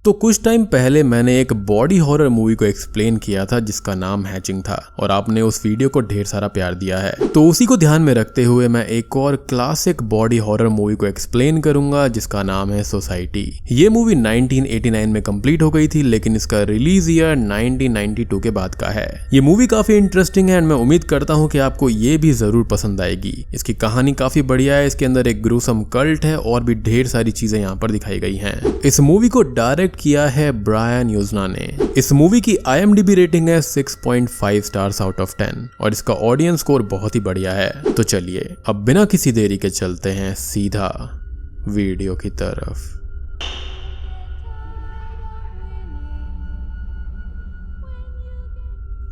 तो कुछ टाइम पहले मैंने एक बॉडी हॉरर मूवी को एक्सप्लेन किया था जिसका नाम हैचिंग था और आपने उस वीडियो को ढेर सारा प्यार दिया है। तो उसी को ध्यान में रखते हुए मैं एक और क्लासिक बॉडी हॉरर मूवी को एक्सप्लेन करूंगा जिसका नाम है सोसाइटी। ये मूवी 1989 में कंप्लीट हो गई थी, लेकिन इसका रिलीज ईयर 1992 के बाद का है। ये मूवी काफी इंटरेस्टिंग है एंड मैं उम्मीद करता हूँ कि आपको ये भी जरूर पसंद आएगी। इसकी कहानी काफी बढ़िया है, इसके अंदर एक ग्रूसम कल्ट है और भी ढेर सारी चीजें यहाँ पर दिखाई गई हैं। इस मूवी को डायरेक्ट किया है ब्रायन यूजना ने। इस मूवी की IMDb रेटिंग है 6.5 स्टार्स आउट ऑफ 10 और इसका ऑडियंस स्कोर बहुत ही बढ़िया है। तो चलिए अब बिना किसी देरी के चलते हैं सीधा वीडियो की तरफ।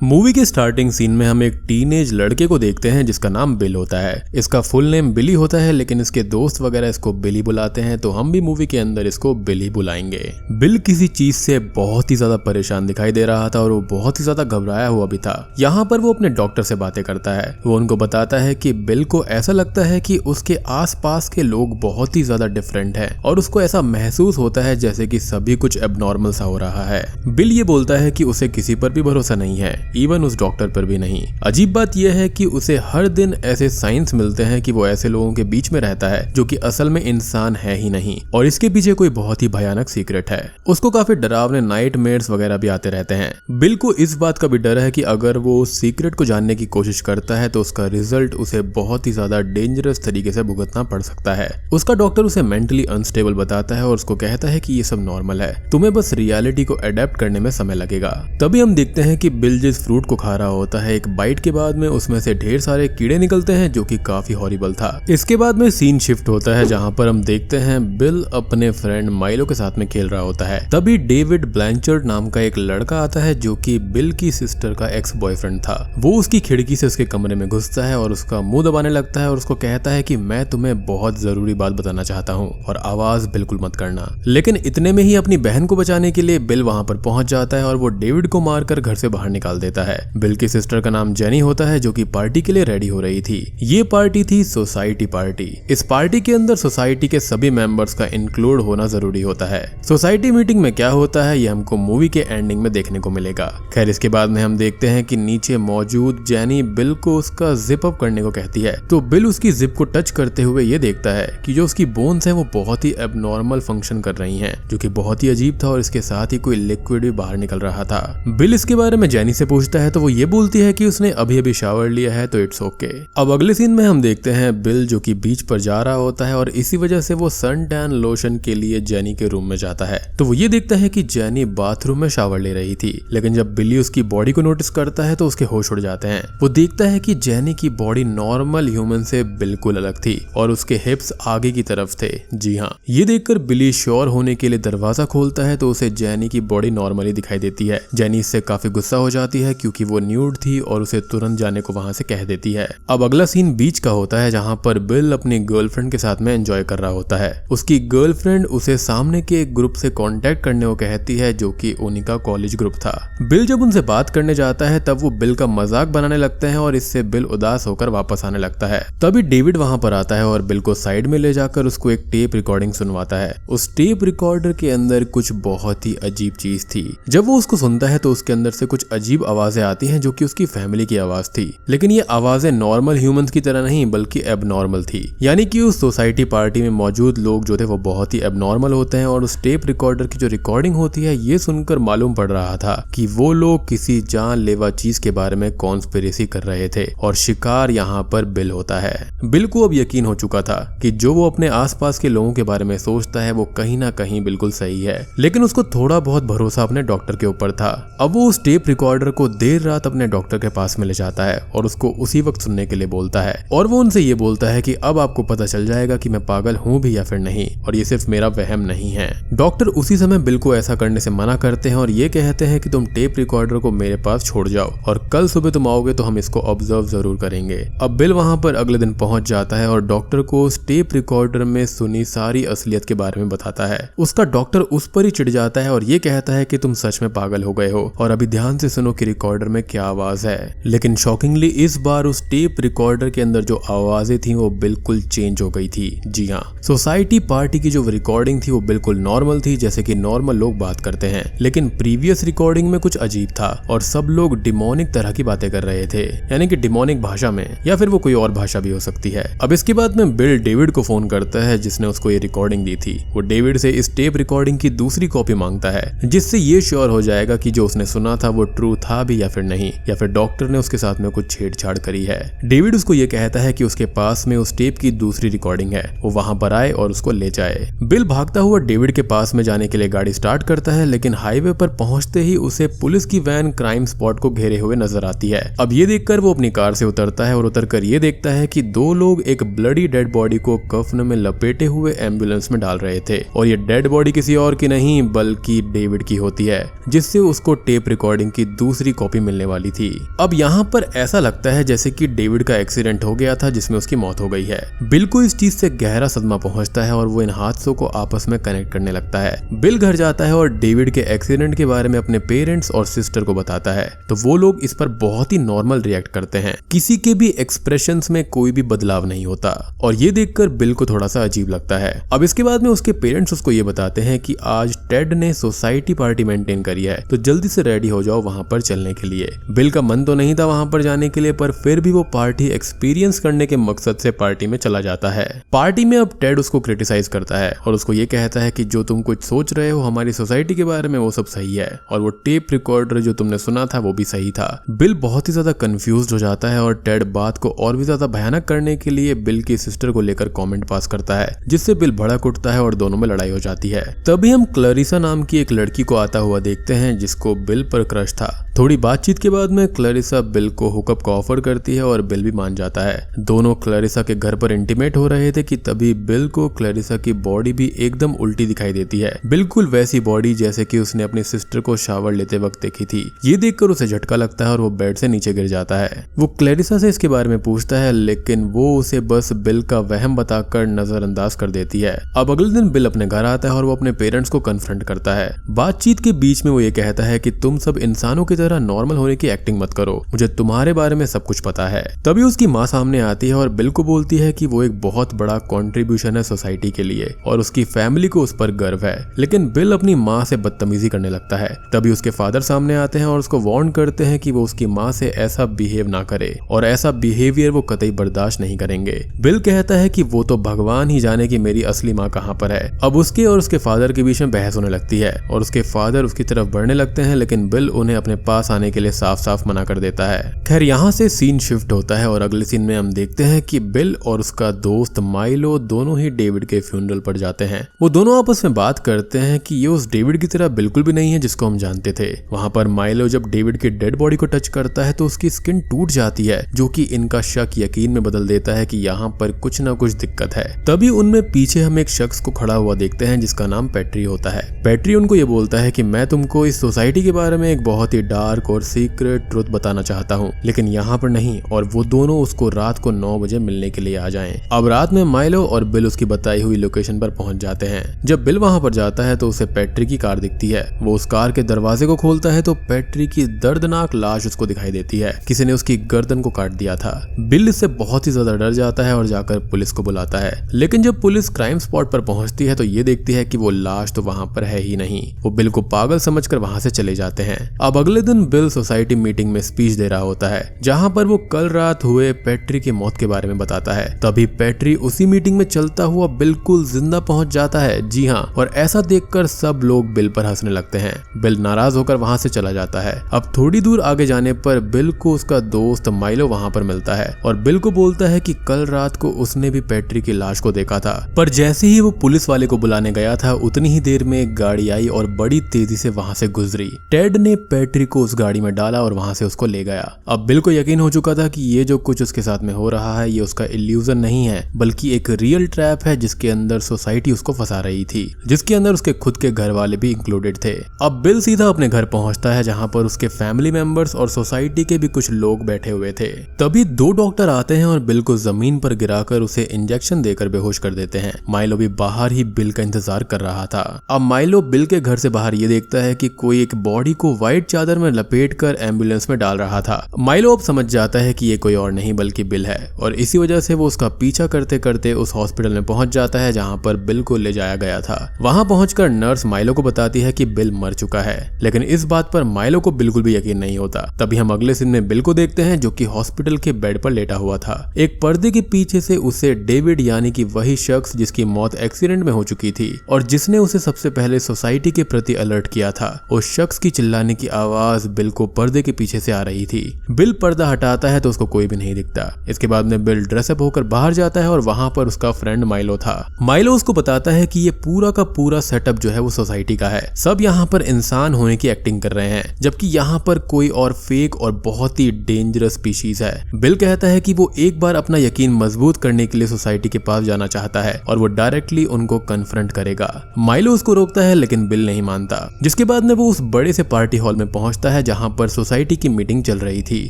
मूवी के स्टार्टिंग सीन में हम एक टीनेज लड़के को देखते हैं जिसका नाम बिल होता है। इसका फुल नेम बिली होता है, लेकिन इसके दोस्त वगैरह इसको बिली बुलाते हैं, तो हम भी मूवी के अंदर इसको बिली बुलाएंगे। बिल किसी चीज से बहुत ही ज्यादा परेशान दिखाई दे रहा था और वो बहुत ही ज्यादा घबराया हुआ भी था। यहाँ पर वो अपने डॉक्टर से बातें करता है। वो उनको बताता है कि बिल को ऐसा लगता है कि उसके आसपास के लोग बहुत ही ज्यादा डिफरेंट है और उसको ऐसा महसूस होता है जैसे कि सभी कुछ एबनॉर्मल सा हो रहा है। बिल ये बोलता है कि उसे किसी पर भी भरोसा नहीं है, इवन उस डॉक्टर पर भी नहीं। अजीब बात यह है कि उसे हर दिन ऐसे साइंस मिलते हैं कि वो ऐसे लोगों के बीच में रहता है जो कि असल में इंसान है ही नहीं और इसके पीछे कोई बहुत ही भयानक सीक्रेट है। उसको काफी डरावने नाइटमेयर्स वगैरह भी आते रहते हैं। बिल को इस बात का भी डर है कि अगर वो उस सीक्रेट को जानने की कोशिश करता है तो उसका रिजल्ट उसे बहुत ही ज्यादा डेंजरस तरीके से भुगतना पड़ सकता है। उसका डॉक्टर उसे मेंटली अनस्टेबल बताता है और उसको कहता है कि ये सब नॉर्मल है, तुम्हें बस रियलिटी को अडेप्ट करने में समय लगेगा। तभी हम देखते हैं कि बिल जिस फ्रूट को खा रहा होता है, एक बाइट के बाद में उसमें से ढेर सारे कीड़े निकलते हैं जो कि काफी हॉरिबल था। इसके बाद में सीन शिफ्ट होता है जहां पर हम देखते हैं बिल अपने फ्रेंड माइलो के साथ में खेल रहा होता है। तभी डेविड ब्लैंचर्ड नाम का एक लड़का आता है जो कि बिल की सिस्टर का एक्स बॉयफ्रेंड था। वो उसकी खिड़की से उसके कमरे में घुसता है और उसका मुंह दबाने लगता है और उसको कहता है कि मैं तुम्हें बहुत जरूरी बात बताना चाहता हूँ और आवाज बिल्कुल मत करना। लेकिन इतने में ही अपनी बहन को बचाने के लिए बिल वहां पर पहुंच जाता है और वो डेविड को मारकर घर से बाहर निकाल देता है। बिल की सिस्टर का नाम जेनी होता है जो कि पार्टी के लिए रेडी हो रही थी। ये पार्टी थी सोसाइटी पार्टी। इस पार्टी के अंदर सोसाइटी के सभी मेंबर्स का इंक्लूड होना जरूरी होता है। सोसाइटी मीटिंग में क्या होता है ये हमको मूवी के एंडिंग में देखने को मिलेगा। खैर इसके बाद में हम देखते हैं कि नीचे मौजूद जेनी बिल को उसका जिप अप करने को कहती है, तो बिल उसकी जिप को टच करते हुए ये देखता है कि जो उसकी बोन्स है वो बहुत ही एबनॉर्मल फंक्शन कर रही हैं, जो कि बहुत ही अजीब था और इसके साथ ही कोई लिक्विड भी बाहर निकल रहा था। बिल इसके बारे में जेनी से पूछता है तो वो ये बोलती है कि उसने अभी अभी शावर लिया है तो इट्स ओके। अब अगले सीन में हम देखते हैं बिल जो कि बीच पर जा रहा होता है और इसी वजह से वो सन टैन लोशन के लिए जेनी के रूम में जाता है। तो वो ये देखता है कि जेनी बाथरूम में शावर ले रही थी, लेकिन जब बिली उसकी बॉडी को नोटिस करता है तो उसके होश उड़ जाते हैं। वो देखता है कि जेनी की बॉडी नॉर्मल ह्यूमन से बिल्कुल अलग थी और उसके हिप्स आगे की तरफ थे। जी हाँ, ये देखकर बिली श्योर होने के लिए दरवाजा खोलता है तो उसे जेनी की बॉडी नॉर्मली दिखाई देती है। जेनी इससे काफी गुस्सा हो जाती है क्योंकि वो न्यूड थी और उसे तुरंत जाने को वहां से कह देती है। अब अगला सीन बीच का होता है जहां पर बिल अपनी गर्लफ्रेंड के साथ में एंजॉय कर रहा होता है। उसकी गर्लफ्रेंड उसे सामने के एक ग्रुप से कांटेक्ट करने को कहती है जो कि उनका कॉलेज ग्रुप था। बिल जब उनसे बात करने जाता है तब वो बिल का मजाक बनाने लगते हैं और इससे बिल उदास होकर वापस आने लगता है। तभी डेविड वहां पर आता है और बिल को साइड में ले जाकर उसको एक टेप रिकॉर्डिंग सुनवाता है। उस टेप रिकॉर्डर के अंदर कुछ बहुत ही अजीब चीज थी। जब वो उसको सुनता है तो उसके अंदर से कुछ अजीब आवाजें आती हैं जो कि उसकी फैमिली की आवाज थी, लेकिन ये आवाजें नॉर्मल ह्यूमंस की तरह नहीं बल्कि एबनॉर्मल थी। यानी कि उस सोसाइटी पार्टी में मौजूद लोग जो थे वो बहुत ही एबनॉर्मल होते हैं और उस टेप रिकॉर्डर की जो रिकॉर्डिंग होती है ये सुनकर मालूम पड़ रहा था कि वो लोग किसी जानलेवा चीज के बारे में कॉन्स्पिरेसी कर रहे थे और शिकार यहाँ पर बिल होता है। बिल को अब यकीन हो चुका था कि जो वो अपने आसपास के लोगों के बारे में सोचता है वो कहीं ना कहीं बिल्कुल सही है, लेकिन उसको थोड़ा बहुत भरोसा अपने डॉक्टर के ऊपर था। अब वो उस टेप रिकॉर्डर को देर रात अपने डॉक्टर के पास में ले जाता है और उसको उसी वक्त सुनने के लिए बोलता है और वो उनसे ये बोलता है कि अब आपको पता चल जाएगा कि मैं पागल हूँ भी या फिर नहीं और ये सिर्फ मेरा वहम नहीं है। डॉक्टर उसी समय बिल को ऐसा करने से मना करते हैं और ये कहते हैं कि तुम टेप रिकॉर्डर को मेरे पास छोड़ जाओ और कल सुबह तुम आओगे तो हम इसको ऑब्जर्व जरूर करेंगे। अब बिल वहां पर अगले दिन पहुंच जाता है और डॉक्टर को उस टेप रिकॉर्डर में सुनी सारी असलियत के बारे में बताता है। उसका डॉक्टर उस पर ही चिढ़ जाता है और ये कहता है कि तुम सच में पागल हो गए हो और अभी ध्यान से सुनो कि रिकॉर्डर में क्या आवाज है। लेकिन शॉकिंगली इस बार उस टेप रिकॉर्डर के अंदर जो आवाजें थी वो बिल्कुल चेंज हो गई थी। जी हाँ, सोसाइटी पार्टी की जो रिकॉर्डिंग थी वो बिल्कुल नॉर्मल थी, जैसे कि नॉर्मल लोग बात करते हैं। लेकिन प्रीवियस रिकॉर्डिंग में कुछ अजीब था और सब लोग डिमोनिक तरह की बातें कर रहे थे, यानी कि डिमोनिक भाषा में, या फिर वो कोई और भाषा भी हो सकती है। अब इसके बाद में बिल डेविड को फोन करता है जिसने उसको ये रिकॉर्डिंग दी थी। वो डेविड से इस टेप रिकॉर्डिंग की दूसरी कॉपी मांगता है, जिससे ये श्योर हो जाएगा कि जो उसने सुना था वो ट्रू था भी या फिर नहीं, या फिर डॉक्टर ने उसके साथ में कुछ छेड़छाड़ करी है। डेविड उसको ये कहता है कि उसके पास में उस टेप की दूसरी रिकॉर्डिंग है, वो वहां पर आए और उसको ले जाए। बिल भागता हुआ डेविड के पास में जाने के लिए गाड़ी स्टार्ट करता है, लेकिन हाईवे पर पहुंचते ही उसे पुलिस की वैन क्राइम स्पॉट को घेरे हुए नजर आती है। अब ये देखकर वो अपनी कार से उतरता है और उतरकर ये देखता है कि दो लोग एक ब्लडी डेड बॉडी को कफन में लपेटे हुए एम्बुलेंस में डाल रहे थे, और ये डेड बॉडी किसी और की नहीं बल्कि डेविड की होती है, जिससे उसको टेप रिकॉर्डिंग की दूसरी कॉपी मिलने वाली थी। अब यहाँ पर ऐसा लगता है जैसे कि डेविड का एक्सीडेंट हो गया था जिसमें उसकी मौत हो गई है। बिल को इस चीज से गहरा सदमा पहुंचता है और वो इन हादसों को आपस में कनेक्ट करने लगता है। बिल घर जाता है और डेविड के एक्सीडेंट के बारे में अपने पेरेंट्स और सिस्टर को बताता है, तो वो लोग इस पर बहुत ही नॉर्मल रिएक्ट करते हैं। किसी के भी एक्सप्रेशंस में कोई भी बदलाव नहीं होता, और ये देखकर बिल को थोड़ा सा अजीब लगता है। अब इसके बाद में उसके पेरेंट्स उसको ये बताते हैं कि आज टेड ने सोसाइटी पार्टी मेंटेन करी है, तो जल्दी से रेडी हो जाओ वहां पर चलने के लिए। बिल का मन तो नहीं था वहां पर जाने के लिए, पर फिर भी वो पार्टी एक्सपीरियंस करने के मकसद से पार्टी में चला जाता है। पार्टी में अब टेड उसको क्रिटिसाइज करता है और उसको ये कहता है कि जो तुम कुछ सोच रहे हो हमारी सोसाइटी के बारे में वो सब सही है, और वो टेप रिकॉर्डर जो तुमने सुना था वो भी सही था। बिल बहुत ही ज्यादा कंफ्यूज्ड हो जाता है और टेड बात को और भी ज्यादा भयानक करने के लिए बिल की सिस्टर को लेकर कमेंट पास करता है, जिससे बिल भड़क उठता है और दोनों में लड़ाई हो जाती है। तभी हम क्लैरिसा नाम की एक लड़की को आता हुआ देखते हैं जिसको बिल पर क्रश था। थोड़ी बातचीत के बाद में क्लैरिसा बिल को हुकअप का ऑफर करती है और बिल भी मान जाता है। दोनों क्लैरिसा के घर पर इंटीमेट हो रहे थे कि तभी बिल को क्लैरिसा की बॉडी भी एकदम उल्टी दिखाई देती है, बिल्कुल वैसी बॉडी जैसे कि उसने अपनी सिस्टर को शावर लेते वक्त देखी थी। ये देखकर उसे झटका लगता है और वो बेड से नीचे गिर जाता है। वो क्लैरिसा से इसके बारे में पूछता है, लेकिन वो उसे बस बिल का वहम बताकर नजरअंदाज कर देती है। अब अगले दिन बिल अपने घर आता है और वो अपने पेरेंट्स को कन्फ्रंट करता है। बातचीत के बीच में वो ये कहता है कि तुम सब इंसानों की तरह नॉर्मल होने की एक्टिंग मत करो, मुझे तुम्हारे बारे में सब कुछ पता है। तभी उसकी माँ सामने आती है और बिल को बोलती है कि वो एक बहुत बड़ा कंट्रीब्यूशन है सोसाइटी के लिए और उसकी फैमिली को उस पर गर्व है। लेकिन बिल अपनी माँ से बदतमीजी करने लगता है। तभी उसके फादर सामने आते हैं और उसको वार्न करते हैं कि वो उसकी माँ से ऐसा बिहेव ना करे और ऐसा बिहेवियर वो कतई बर्दाश्त नहीं करेंगे। बिल कहता है कि वो तो भगवान ही जाने कि मेरी असली माँ कहाँ पर है। अब उसके और उसके फादर के बीच में बहस होने लगती है और उसके फादर उसकी तरफ बढ़ने लगते हैं, लेकिन बिल उन्हें अपने पास आने के लिए साफ साफ मना कर देता है। खैर यहाँ से सीन शिफ्ट होता है और अगले सीन में हम देखते हैं कि बिल और उसका दोस्त माइलो दोनों ही डेविड के फ्यूनरल पर जाते हैं। वो दोनों आपस में बात करते हैं कि ये उस डेविड की तरह बिल्कुल भी नहीं है जिसको हम जानते थे। वहां पर माइलो जब डेविड की डेड बॉडी को टच करता है तो उसकी स्किन टूट जाती है, जो कि इनका शक यकीन में बदल देता है कि यहाँ पर कुछ ना कुछ दिक्कत है। तभी उनमें पीछे हम एक शख्स को खड़ा हुआ देखते हैं जिसका नाम पैट्री होता है। पैट्री उनको ये बोलता है कि मैं तुमको इस सोसाइटी के बारे में एक बहुत ही डार्क और सीक्रेट ट्रुथ बताना चाहता हूँ, लेकिन यहाँ पर नहीं, और वो दोनों उसको रात को 9 बजे मिलने के लिए आ जाएं। अब रात में माइलो और बिल उसकी बताई हुई लोकेशन पर पहुंच जाते हैं। जब बिल वहां पर जाता है तो उसे पैट्री की कार दिखती है। वो उस कार के दरवाजे को खोलता है तो पैट्री की दर्दनाक लाश उसको दिखाई देती है। किसी ने उसकी गर्दन को काट दिया था। बिल इससे बहुत ही ज्यादा डर जाता है और जाकर पुलिस को बुलाता है। लेकिन जब पुलिस क्राइम स्पॉट पर पहुंचती है तो ये देखती है कि वो लाश तो वहां पर है ही नहीं। वो बिल को पागल समझकर वहां से चले जाते हैं। अब अगले दिन बिल सोसाइटी मीटिंग में स्पीच दे रहा होता है, जहां पर वो कल रात हुए पैट्री की मौत के बारे में बताता है। तभी पैट्री उसी मीटिंग में चलता हुआ बिल्कुल जिंदा पहुंच जाता है। जी हाँ, और ऐसा देखकर सब लोग बिल पर हंसने लगते हैं। बिल नाराज होकर वहां से चला जाता है। अब थोड़ी दूर आगे जाने पर बिल को उसका दोस्त माइलो वहां पर मिलता है और बिल को बोलता है कि कल रात को उसने भी पैट्री की लाश को देखा था, पर जैसे ही वो पुलिस वाले को बुलाने गया था उतनी ही देर में एक गाड़ी आई और बड़ी तेजी से वहां से गुजरी। टेड ने पैट्री को उस गाड़ी में डाला और वहां से उसको ले गया। अब बिल को यकीन हो चुका था कि ये जो कुछ उसके साथ में हो रहा है ये उसका इल्यूजन नहीं है, बल्कि एक रियल ट्रैप है जिसके अंदर सोसाइटी उसको फंसा रही थी, जिसके अंदर उसके खुद के घर वाले भी इंक्लूडेड थे। अब बिल सीधा अपने घर पहुंचता है जहां पर उसके फैमिली मेंबर्स और सोसाइटी के भी कुछ लोग बैठे हुए थे। तभी 2 डॉक्टर आते हैं और बिल को जमीन पर गिराकर उसे इंजेक्शन देकर बेहोश कर देते हैं। माइलो भी बाहर ही बिल का इंतजार कर रहा था। अब माइलो बिल के घर से बाहर ये देखता है कि कोई एक बॉडी को व्हाइट चादर में लपेटकर एम्बुलेंस में डाल रहा था। माइलो अब समझ जाता है कि ये कोई और नहीं बल्कि बिल है और इसी वजह से वो उसका पीछा करते करते उस हॉस्पिटल में पहुंच जाता है जहां पर बिल को ले जाया गया था। वहां पहुंचकर नर्स माइलो को बताती है कि बिल मर चुका है, लेकिन इस बात पर माइलो को बिल्कुल भी यकीन नहीं होता। तभी हम अगले सीन में बिल को देखते हैं जो कि हॉस्पिटल के बेड पर लेटा हुआ था। एक पर्दे के पीछे से उसे डेविड यानी कि वही शख्स जिसकी मौत एक्सीडेंट में हो चुकी थी और जिसने उसे सबसे पहले सोसाइटी के प्रति अलर्ट किया था, उस शख्स की चिल्लाने की आवाज बिल को पर्दे के पीछे से आ रही थी। बिल पर्दा हटाता है तो उसको कोई भी नहीं दिखता। इसके बाद में बिल ड्रेसअप होकर बाहर जाता है और वहां पर उसका फ्रेंड माइलो था। माइलो उसको बताता है कि ये पूरा का पूरा सेटअप जो है वो सोसाइटी का है। सब यहाँ पर इंसान होने की एक्टिंग कर रहे हैं जबकि यहाँ पर कोई और फेक और बहुत ही डेंजरस स्पीशीज है। बिल कहता है कि वो एक बार अपना यकीन मजबूत करने के लिए सोसाइटी के पास जाना चाहता है और वो डायरेक्टली उनको कन्फ्रंट करेगा। माइलो उसको रोकता है लेकिन बिल नहीं मानता। जिसके बाद में वो उस बड़े से पार्टी हॉल में पहुंचता है जहां पर सोसाइटी की मीटिंग चल रही थी।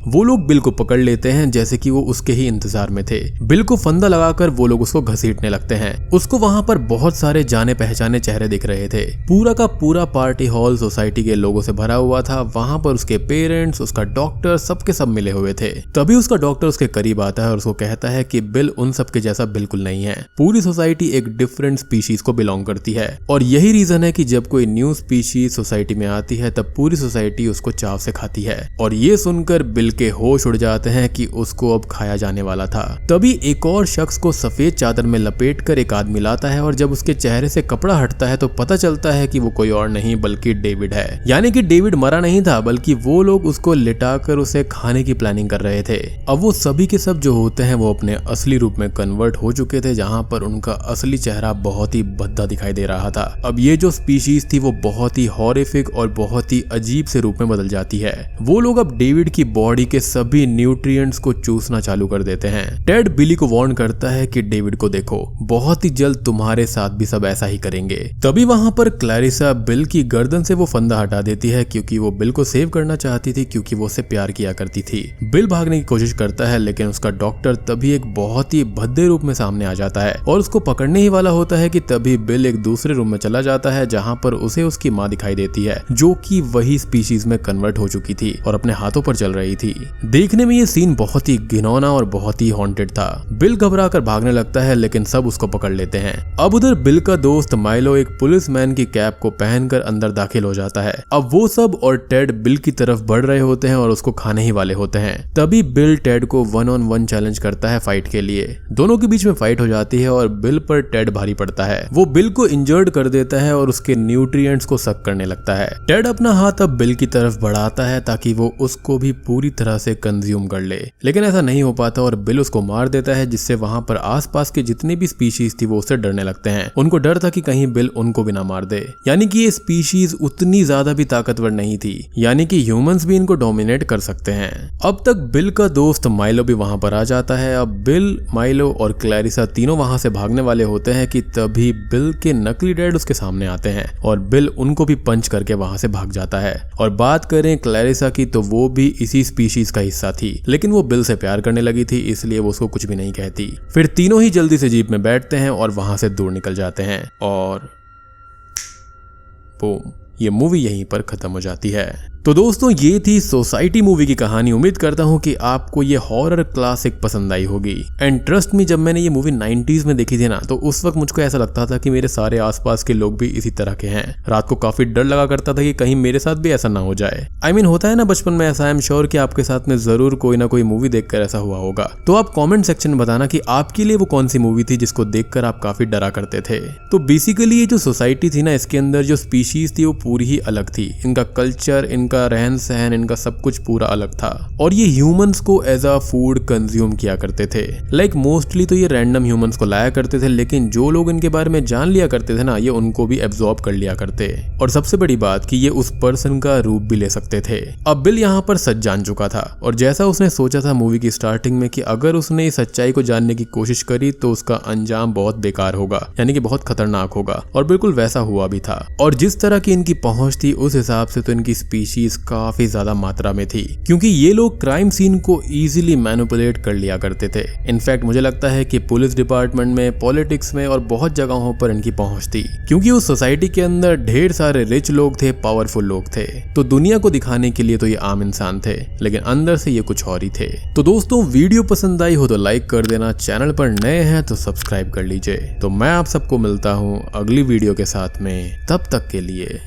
वो लोग बिल को पकड़ लेते हैं जैसे कि वो उसके ही इंतजार में थे। बिल को फंदा लगाकर वो लोग उसको घसीटने लगते हैं। उसको वहां पर बहुत सारे जाने पहचाने चेहरे दिख रहे थे। पूरा का पूरा पार्टी हॉल सोसाइटी के लोगों से भरा हुआ था। वहां पर उसके पेरेंट्स, उसका डॉक्टर, सबके सब मिले हुए थे। तभी उसका डॉक्टर उसके करीब आता है और उसको कहता है कि बिल उन सब के जैसा बिल्कुल नहीं है। पूरी सोसाइटी एक डिफरेंट स्पीशीज को बिलोंग करती है और यही रीजन है कि जब कोई न्यू स्पीशीज सोसाइटी में आती है तब पूरी सोसाइटी उसको चाव से खाती है। और ये सुनकर बिल के होश उड़ जाते हैं कि उसको अब खाया जाने वाला था। तभी एक और शख्स को सफेद चादर में लपेटकर एक आदमी लाता है और जब उसके चेहरे से कपड़ा हटता है तो पता चलता है कि वो कोई और नहीं बल्कि डेविड है। यानी कि डेविड मरा नहीं था बल्कि वो लोग उसको लिटाकर उसे खाने की प्लानिंग कर रहे थे। अब वो सभी के सब जो होते हैं वो अपने असली रूप में कन्वर्ट हो चुके थे जहां पर उनका असली चेहरा बहुत ही भद्दा दिखाई दे रहा था। अब ये जो स्पीशीज थी वो बहुत ही हॉरिफिक और बहुत ही अजीब से रूप में बदल जाती है। वो लोग अब डेविड की बॉडी के सभी न्यूट्रिएंट्स को चूसना चालू कर देते हैं। टेड बिली को वार्न करता है कि डेविड को देखो, बहुत ही जल्द तुम्हारे साथ भी सब ऐसा ही करेंगे। तभी वहां पर क्लैरिसा बिल की गर्दन से वो फंदा हटा देती है क्योंकि वो बिल को सेव करना चाहती थी क्योंकि वो उससे प्यार किया करती थी। बिल भागने की कोशिश करता है लेकिन उसका डॉक्टर तभी एक बहुत ही भद्दे रूप में सामने आ जाता है और उसको पकड़ने ही वाला होता है कि तभी बिल एक दूसरे रूम में चला जाता है जहां पर उसे उसकी माँ दिखाई देती है जो कि वही स्पीशीज में कन्वर्ट हो चुकी थी और अपने हाथों पर चल रही थी। देखने में ये सीन बहुत ही घिनौना और बहुत ही हॉन्टेड था। बिल घबरा कर भागने लगता है लेकिन सब उसको पकड़ लेते हैं। अब उधर बिल का दोस्त माइलो एक पुलिसमैन की कैप को पहनकर अंदर दाखिल हो जाता है। अब वो सब और टेड बिल की तरफ बढ़ रहे होते हैं और उसको खाने ही वाले होते हैं। तभी बिल टेड को 1-on-1 चैलेंज करता है फाइट के लिए। दोनों के बीच में फाइट हो जाती है और बिल पर टेड भारी पड़ता है। वो बिल को इंजर्ड कर देता है और उसके न्यूट्रिएंट्स को सक करने लगता है। टेड अपना हाथ अब बिल की तरफ बढ़ाता है ताकि वो उसको भी पूरी तरह से कंज्यूम कर ले, लेकिन ऐसा नहीं हो पाता और बिल उसको मार देता है जिससे वहां पर आसपास के जितने भी स्पीशीज थी वो उससे डरने लगते हैं। उनको डर था कि कहीं बिल उनको भी ना मार दे। यानी कि ये स्पीशीज उतनी ज्यादा भी ताकतवर नहीं थी, यानी कि ह्यूमंस भी इनको डोमिनेट कर सकते हैं। अब तक बिल का दोस्त माइलो भी वहां पर आ जाता है। अब बिल, माइलो और क्लैरिसा तीनों वहां से भागने वाले होते हैं कि तभी बिल के नकली डैड उसके सामने आते हैं और बिल उनको भी पंच करके वहां से भाग जाता है। और बात करें क्लैरिसा की तो वो भी इसी स्पीशीज का हिस्सा थी, लेकिन वो बिल से प्यार करने लगी थी इसलिए वो उसको कुछ भी नहीं कहती। फिर तीनों ही जल्दी से जीप में बैठते हैं और वहां से दूर निकल जाते हैं और बूम, ये मूवी यहीं पर खत्म हो जाती है। तो दोस्तों ये थी सोसाइटी मूवी की कहानी। उम्मीद करता हूँ कि आपको ये हॉरर क्लासिक पसंद आई होगी। एंड ट्रस्ट मी, जब मैंने ये मूवी 90s में देखी थी ना तो उस वक्त मुझको ऐसा लगता था कि मेरे सारे आसपास के लोग भी इसी तरह के हैं। रात को काफी डर लगा करता था कि कहीं मेरे साथ भी ऐसा ना हो जाए। I mean, होता है ना बचपन में ऐसा। आई एम श्योर कि आपके साथ में जरूर कोई ना कोई मूवी देखकर ऐसा हुआ होगा। तो आप कॉमेंट सेक्शन में बताना कि आपके लिए वो कौन सी मूवी थी जिसको देखकर आप काफी डरा करते थे। तो बेसिकली ये जो सोसाइटी थी ना, इसके अंदर जो स्पीशीज थी वो पूरी ही अलग थी। इनका कल्चर, इनका रहन सहन, इनका सब कुछ पूरा अलग था और ये ह्यूमंस को एज अ फूड कंज्यूम किया करते थे। लाइक मोस्टली तो ये रैंडम ह्यूमंस को लाया करते थे, लेकिन जो लोग इनके बारे में जान लिया करते थे ना, ये उनको भी एब्जॉर्ब कर लिया करते। और सबसे बड़ी बात कि ये उस पर्सन का रूप भी ले सकते थे। अब बिल यहाँ पर सच जान चुका था और जैसा उसने सोचा था मूवी की स्टार्टिंग में कि अगर उसने इस सच्चाई को जानने की कोशिश करी तो उसका अंजाम बहुत बेकार होगा, यानी कि बहुत खतरनाक होगा। और बिल्कुल वैसा हुआ भी था। और जिस तरह की इनकी पहुंच थी उस हिसाब से तो इनकी स्पीशीज चीज काफी ज्यादा मात्रा में थी, क्योंकि ये लोग क्राइम सीन को इजीली मैनिपुलेट कर लिया करते थे। इनफैक्ट मुझे लगता है कि पुलिस डिपार्टमेंट में, पॉलिटिक्स में और बहुत जगहों पर इनकी पहुंच थी, क्योंकि उस सोसाइटी के अंदर ढेर सारे रिच लोग थे, पावरफुल लोग थे। तो दुनिया को दिखाने के लिए तो ये आम इंसान थे, लेकिन अंदर से ये कुछ और ही थे। तो दोस्तों, वीडियो पसंद आई हो तो लाइक कर देना, चैनल पर नए हैं तो सब्सक्राइब कर लीजिए। तो मैं आप सबको मिलता हूँ अगली वीडियो के साथ में, तब तक के लिए